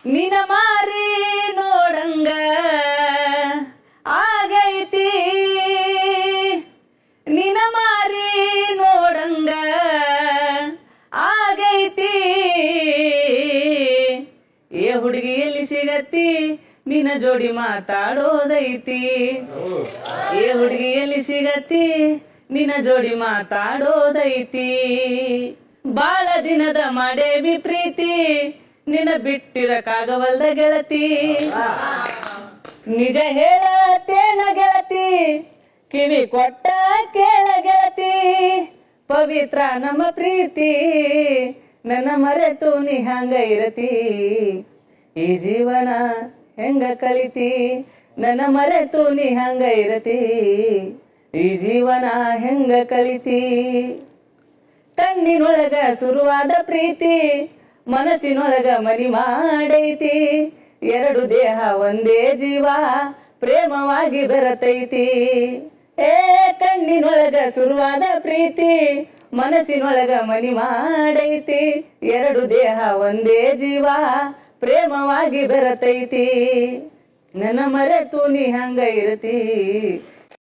ನಿನ ಮಾರಿ ನೋಡಂಗ ಆಗೈತಿ ನಿನ ಮಾರಿ ನೋಡಂಗ ಆಗೈತಿ ಏ ಹುಡುಗಿ ಎಲ್ಲಿ ಸಿಗತ್ತಿ ನಿನ್ನ ಜೋಡಿ ಮಾತಾಡೋದೈತಿ ಏ ಹುಡುಗಿ ಎಲ್ಲಿ ಸಿಗತ್ತಿ ನಿನ್ನ ಜೋಡಿ ಮಾತಾಡೋದೈತಿ ಬಾಳ ದಿನದ ಮಾಡೇವಿ ಪ್ರೀತಿ ನಿನ್ನ ಬಿಟ್ಟಿರಕ್ಕಾಗವಲ್ದ ಗೆಳತಿ ನಿಜ ಹೇಳತೇನ ಗೆಳತಿ ಕಿವಿ ಕೊಟ್ಟ ಕೇಳ ಗೆಳತಿ ಪವಿತ್ರ ನಮ್ಮ ಪ್ರೀತಿ ನನ್ನ ಮರೆತು ನೀ ಹಂಗ ಇರತಿ ಈ ಜೀವನ ಹೆಂಗ ಕಳಿತಿ ನನ್ನ ಮರೆತು ನೀ ಹಂಗ ಇರತಿ ಈ ಜೀವನ ಹೆಂಗ ಕಳಿತಿ ಕಣ್ಣಿನೊಳಗ ಶುರುವಾದ ಪ್ರೀತಿ ಮನಸ್ಸಿನೊಳಗ ಮನಿ ಮಾಡೈತಿ ಎರಡು ದೇಹ ಒಂದೇ ಜೀವ ಪ್ರೇಮವಾಗಿ ಬೆರತೈತಿ ಏ ಕಣ್ಣಿನೊಳಗ ಶುರುವಾದ ಪ್ರೀತಿ ಮನಸ್ಸಿನೊಳಗ ಮನಿ ಮಾಡೈತಿ ಎರಡು ದೇಹ ಒಂದೇ ಜೀವ ಪ್ರೇಮವಾಗಿ ಬೆರತೈತಿ ನನ್ನ ಮರೆತು ನೀ ಹಂಗ ಇರತಿ